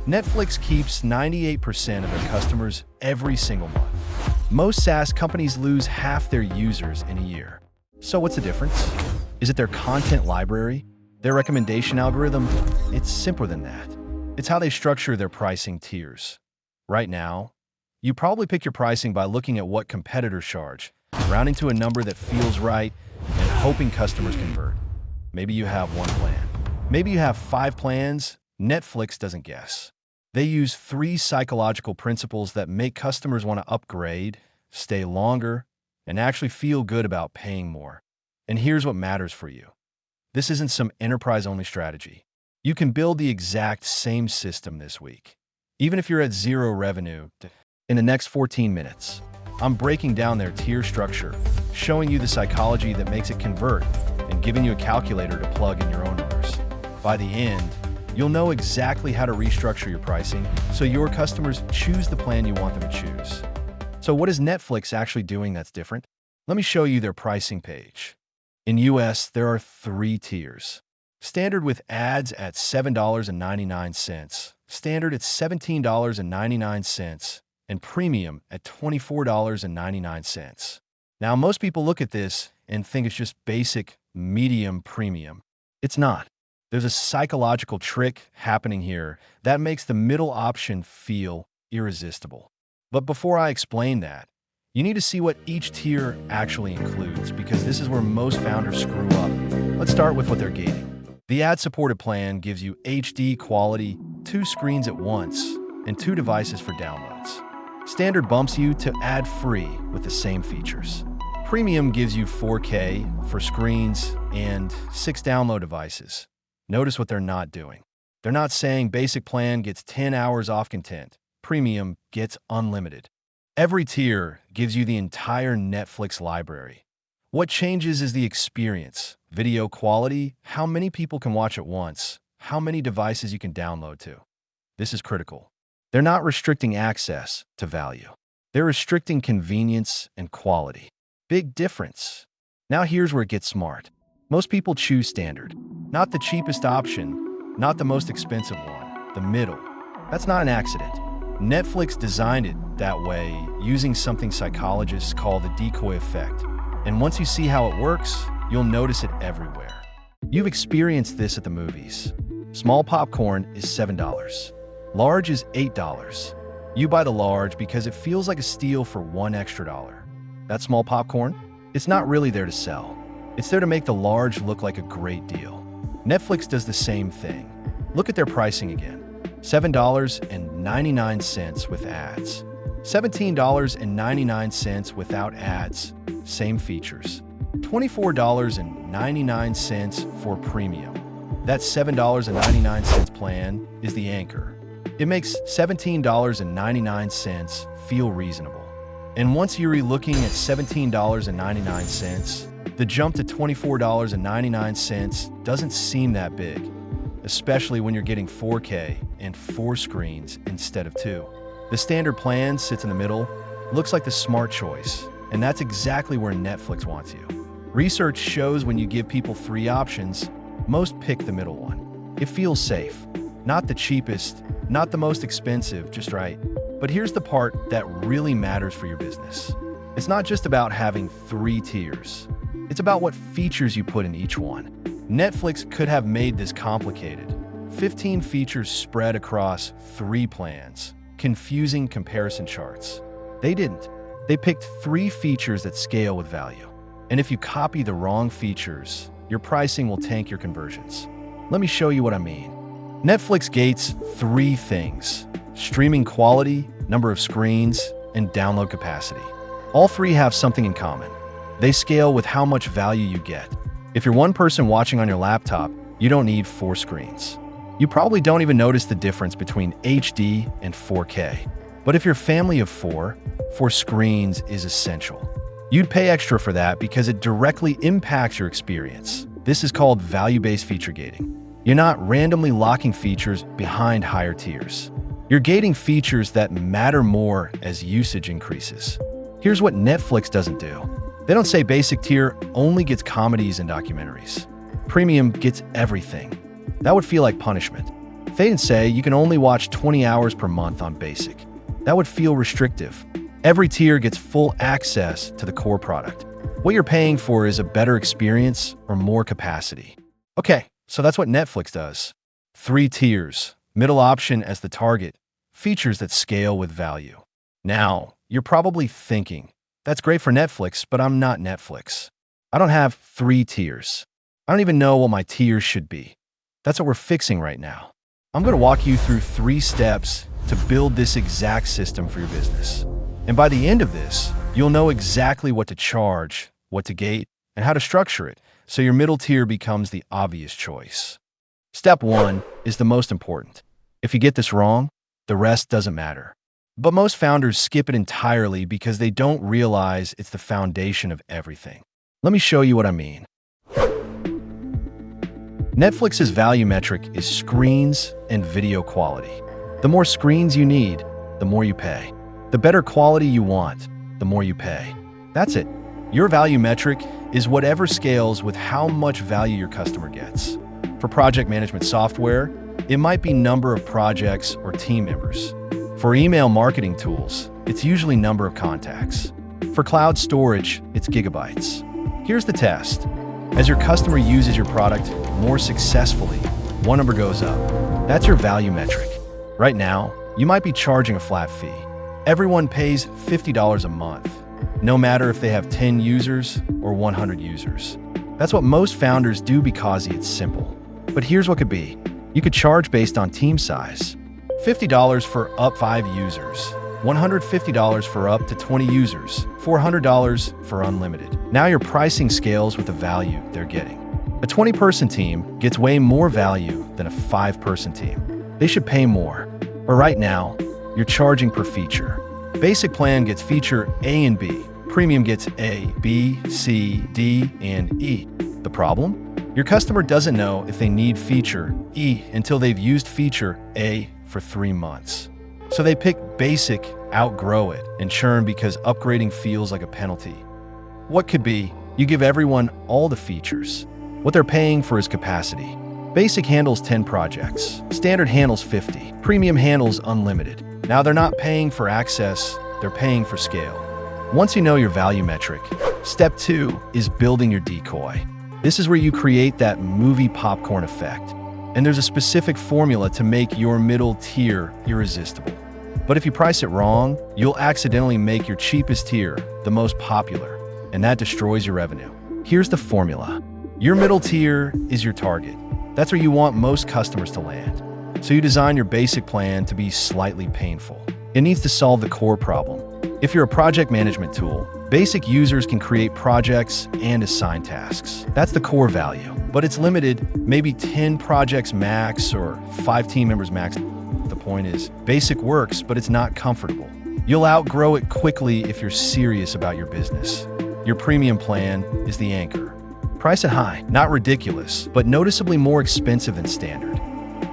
Netflix keeps 98% of their customers every single month. Most SaaS companies lose half their users in a year. So what's the difference? Is it their content library? Their recommendation algorithm? It's simpler than that. It's how they structure their pricing tiers. Right now, you probably pick your pricing by looking at what competitors charge, rounding to a number that feels right, and hoping customers convert. Maybe you have one plan. Maybe you have 5 plans. Netflix doesn't guess. They use 3 psychological principles that make customers want to upgrade, stay longer, and actually feel good about paying more. And here's what matters for you. This isn't some enterprise-only strategy. You can build the exact same system this week, even if you're at 0 revenue. In the next 14 minutes, I'm breaking down their tier structure, showing you the psychology that makes it convert, and giving you a calculator to plug in your own numbers. By the end, you'll know exactly how to restructure your pricing so your customers choose the plan you want them to choose. So what is Netflix actually doing that's different? Let me show you their pricing page. In US, there are 3 tiers. Standard with ads at $7.99, Standard at $17.99, and Premium at $24.99. Now, most people look at this and think it's just basic, medium, premium. It's not. There's a psychological trick happening here that makes the middle option feel irresistible. But before I explain that, you need to see what each tier actually includes, because this is where most founders screw up. Let's start with what they're gating. The ad-supported plan gives you HD quality, 2 screens at once, and 2 devices for downloads. Standard bumps you to ad-free with the same features. Premium gives you 4K for screens and 6 download devices. Notice what they're not doing. They're not saying basic plan gets 10 hours off content. Premium gets unlimited. Every tier gives you the entire Netflix library. What changes is the experience, video quality, how many people can watch at once, how many devices you can download to. This is critical. They're not restricting access to value. They're restricting convenience and quality. Big difference. Now here's where it gets smart. Most people choose Standard. Not the cheapest option, not the most expensive one, the middle. That's not an accident. Netflix designed it that way using something psychologists call the decoy effect. And once you see how it works, you'll notice it everywhere. You've experienced this at the movies. Small popcorn is $7. Large is $8. You buy the large because it feels like a steal for $1 extra. That small popcorn, it's not really there to sell. It's there to make the large look like a great deal. Netflix does the same thing. Look at their pricing again. $7.99 with ads. $17.99 without ads. Same features. $24.99 for premium. That $7.99 plan is the anchor. It makes $17.99 feel reasonable. And once you're looking at $17.99, the jump to $24.99 doesn't seem that big, especially when you're getting 4K and 4 screens instead of 2. The standard plan sits in the middle, looks like the smart choice, and that's exactly where Netflix wants you. Research shows when you give people 3 options, most pick the middle one. It feels safe. Not the cheapest, not the most expensive, just right. But here's the part that really matters for your business. It's not just about having 3 tiers. It's about what features you put in each one. Netflix could have made this complicated. 15 features spread across 3 plans, confusing comparison charts. They didn't. They picked 3 features that scale with value. And if you copy the wrong features, your pricing will tank your conversions. Let me show you what I mean. Netflix gates 3 things: streaming quality, number of screens, and download capacity. All 3 have something in common. They scale with how much value you get. If you're one person watching on your laptop, you don't need 4 screens. You probably don't even notice the difference between HD and 4K. But if you're a family of 4, 4 screens is essential. You'd pay extra for that because it directly impacts your experience. This is called value-based feature gating. You're not randomly locking features behind higher tiers. You're gating features that matter more as usage increases. Here's what Netflix doesn't do. They don't say basic tier only gets comedies and documentaries. Premium gets everything. That would feel like punishment. They didn't say you can only watch 20 hours per month on Basic. That would feel restrictive. Every tier gets full access to the core product. What you're paying for is a better experience or more capacity. Okay, so that's what Netflix does. 3 tiers, middle option as the target, features that scale with value. Now, you're probably thinking, that's great for Netflix, but I'm not Netflix. I don't have 3 tiers. I don't even know what my tiers should be. That's what we're fixing right now. I'm going to walk you through 3 steps to build this exact system for your business. And by the end of this, you'll know exactly what to charge, what to gate, and how to structure it, so your middle tier becomes the obvious choice. Step 1 is the most important. If you get this wrong, the rest doesn't matter. But most founders skip it entirely because they don't realize it's the foundation of everything. Let me show you what I mean. Netflix's value metric is screens and video quality. The more screens you need, the more you pay. The better quality you want, the more you pay. That's it. Your value metric is whatever scales with how much value your customer gets. For project management software, it might be number of projects or team members. For email marketing tools, it's usually number of contacts. For cloud storage, it's gigabytes. Here's the test. As your customer uses your product more successfully, one number goes up. That's your value metric. Right now, you might be charging a flat fee. Everyone pays $50 a month, no matter if they have 10 users or 100 users. That's what most founders do because it's simple. But here's what could be. You could charge based on team size. $50 for up 5 users, $150 for up to 20 users, $400 for unlimited. Now your pricing scales with the value they're getting. A 20-person team gets way more value than a 5-person team. They should pay more. But right now, you're charging per feature. Basic plan gets feature A and B. Premium gets A, B, C, D, and E. The problem? Your customer doesn't know if they need feature E until they've used feature A for 3 months. So they pick Basic, outgrow it, and churn because upgrading feels like a penalty. What could be? You give everyone all the features. What they're paying for is capacity. Basic handles 10 projects. Standard handles 50. Premium handles unlimited. Now they're not paying for access, they're paying for scale. Once you know your value metric, step 2 is building your decoy. This is where you create that movie popcorn effect. And there's a specific formula to make your middle tier irresistible. But if you price it wrong, you'll accidentally make your cheapest tier the most popular, and that destroys your revenue. Here's the formula. Your middle tier is your target. That's where you want most customers to land. So you design your basic plan to be slightly painful. It needs to solve the core problem. If you're a project management tool, basic users can create projects and assign tasks. That's the core value, but it's limited, maybe 10 projects max or 5 team members max. The point is, basic works, but it's not comfortable. You'll outgrow it quickly if you're serious about your business. Your premium plan is the anchor. Price it high, not ridiculous, but noticeably more expensive than standard.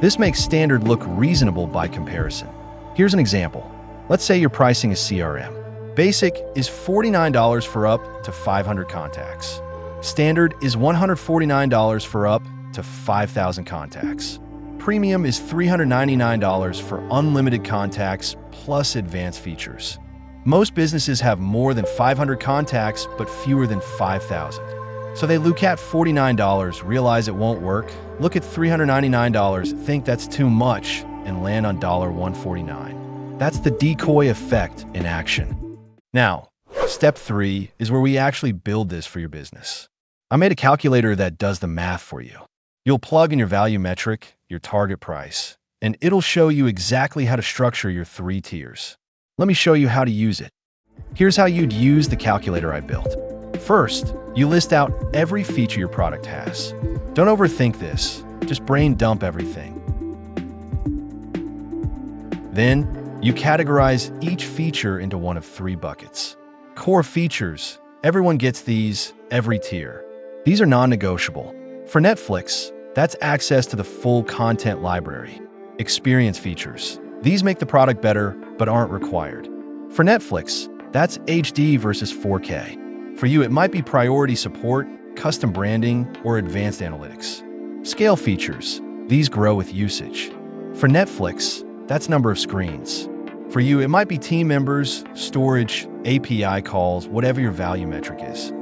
This makes standard look reasonable by comparison. Here's an example. Let's say your pricing is CRM. Basic is $49 for up to 500 contacts. Standard is $149 for up to 5,000 contacts. Premium is $399 for unlimited contacts plus advanced features. Most businesses have more than 500 contacts but fewer than 5,000. So they look at $49, realize it won't work, look at $399, think that's too much, and land on $149. That's the decoy effect in action. Now, step 3 is where we actually build this for your business. I made a calculator that does the math for you. You'll plug in your value metric, your target price, and it'll show you exactly how to structure your 3 tiers. Let me show you how to use it. Here's how you'd use the calculator I built. First, you list out every feature your product has. Don't overthink this, just brain dump everything. Then, you categorize each feature into one of 3 buckets. Core features, everyone gets these, every tier. These are non-negotiable. For Netflix, that's access to the full content library. Experience features. These make the product better, but aren't required. For Netflix, that's HD versus 4K. For you, it might be priority support, custom branding, or advanced analytics. Scale features. These grow with usage. For Netflix, that's number of screens. For you, it might be team members, storage, API calls, whatever your value metric is.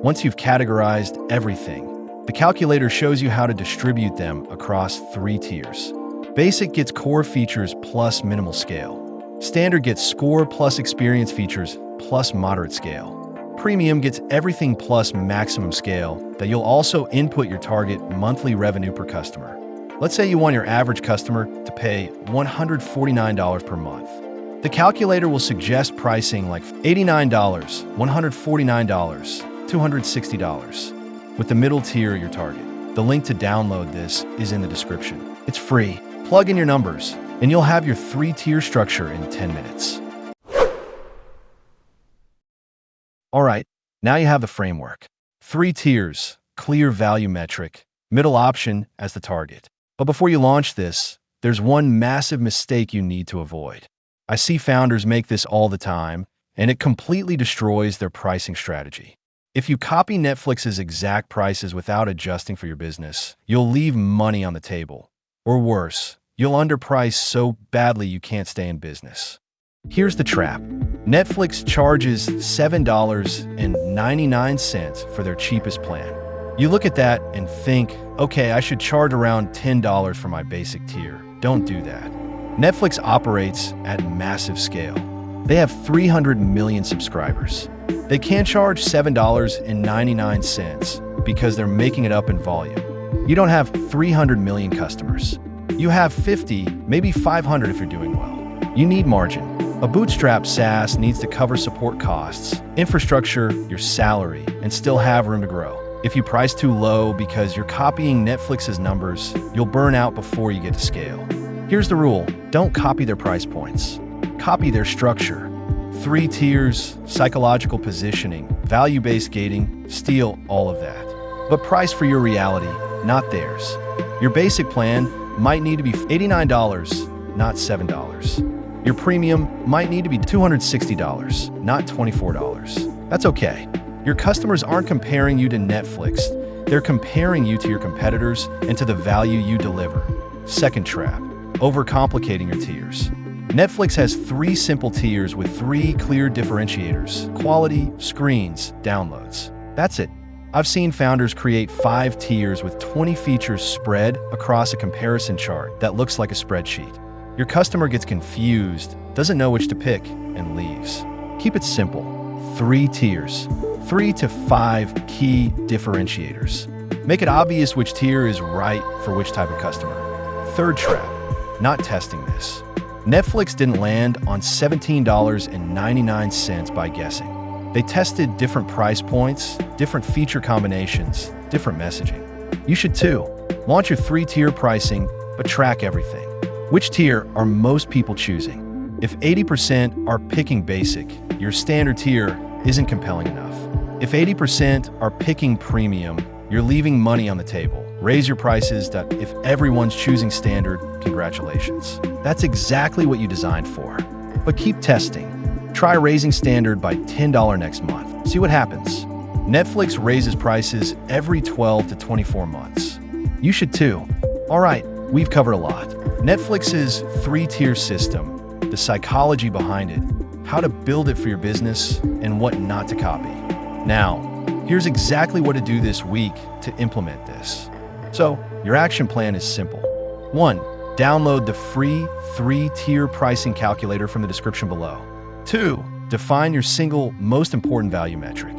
Once you've categorized everything, the calculator shows you how to distribute them across 3 tiers. Basic gets core features plus minimal scale. Standard gets score plus experience features plus moderate scale. Premium gets everything plus maximum scale that you'll also input your target monthly revenue per customer. Let's say you want your average customer to pay $149 per month. The calculator will suggest pricing like $89, $149, $260, with the middle tier your target. The link to download this is in the description. It's free. Plug in your numbers, and you'll have your 3-tier structure in 10 minutes. All right, now you have the framework. 3 tiers, clear value metric, middle option as the target. But before you launch this, there's one massive mistake you need to avoid. I see founders make this all the time, and it completely destroys their pricing strategy. If you copy Netflix's exact prices without adjusting for your business, you'll leave money on the table. Or worse, you'll underprice so badly you can't stay in business. Here's the trap. Netflix charges $7.99 for their cheapest plan. You look at that and think, okay, I should charge around $10 for my basic tier. Don't do that. Netflix operates at massive scale. They have 300 million subscribers. They can't charge $7.99 because they're making it up in volume. You don't have 300 million customers. You have 50, maybe 500 if you're doing well. You need margin. A bootstrap SaaS needs to cover support costs, infrastructure, your salary, and still have room to grow. If you price too low because you're copying Netflix's numbers, you'll burn out before you get to scale. Here's the rule. Don't copy their price points. Copy their structure. 3 tiers, psychological positioning, value-based gating, steal all of that. But price for your reality, not theirs. Your basic plan might need to be $89, not $7. Your premium might need to be $260, not $24. That's okay. Your customers aren't comparing you to Netflix. They're comparing you to your competitors and to the value you deliver. Second trap, overcomplicating your tiers. Netflix has 3 simple tiers with 3 clear differentiators: quality, screens, downloads. That's it. I've seen founders create 5 tiers with 20 features spread across a comparison chart that looks like a spreadsheet. Your customer gets confused, doesn't know which to pick, and leaves. Keep it simple. 3 tiers. 3 to 5 key differentiators. Make it obvious which tier is right for which type of customer. Third trap, not testing this. Netflix didn't land on $17.99 by guessing. They tested different price points, different feature combinations, different messaging. You should too. Launch your 3-tier pricing, but track everything. Which tier are most people choosing? If 80% are picking basic, your standard tier isn't compelling enough. If 80% are picking premium, you're leaving money on the table. Raise your prices that if everyone's choosing standard, congratulations. That's exactly what you designed for. But keep testing. Try raising standard by $10 next month. See what happens. Netflix raises prices every 12 to 24 months. You should too. All right, we've covered a lot. Netflix's 3-tier system, the psychology behind it, how to build it for your business, and what not to copy. Now, here's exactly what to do this week to implement this. So, your action plan is simple. 1. Download the free 3-tier pricing calculator from the description below. 2. Define your single most important value metric.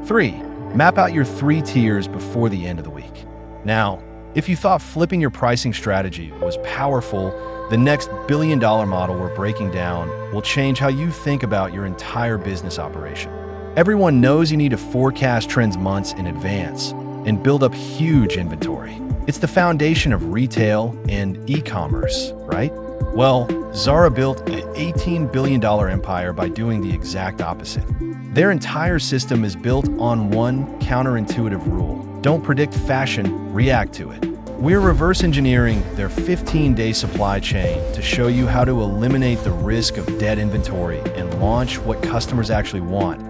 3. Map out your 3 tiers before the end of the week. Now, if you thought flipping your pricing strategy was powerful, the next billion-dollar model we're breaking down will change how you think about your entire business operation. Everyone knows you need to forecast trends months in advance and build up huge inventory. It's the foundation of retail and e-commerce, right? Well, Zara built an $18 billion empire by doing the exact opposite. Their entire system is built on one counterintuitive rule. Don't predict fashion, react to it. We're reverse engineering their 15-day supply chain to show you how to eliminate the risk of dead inventory and launch what customers actually want.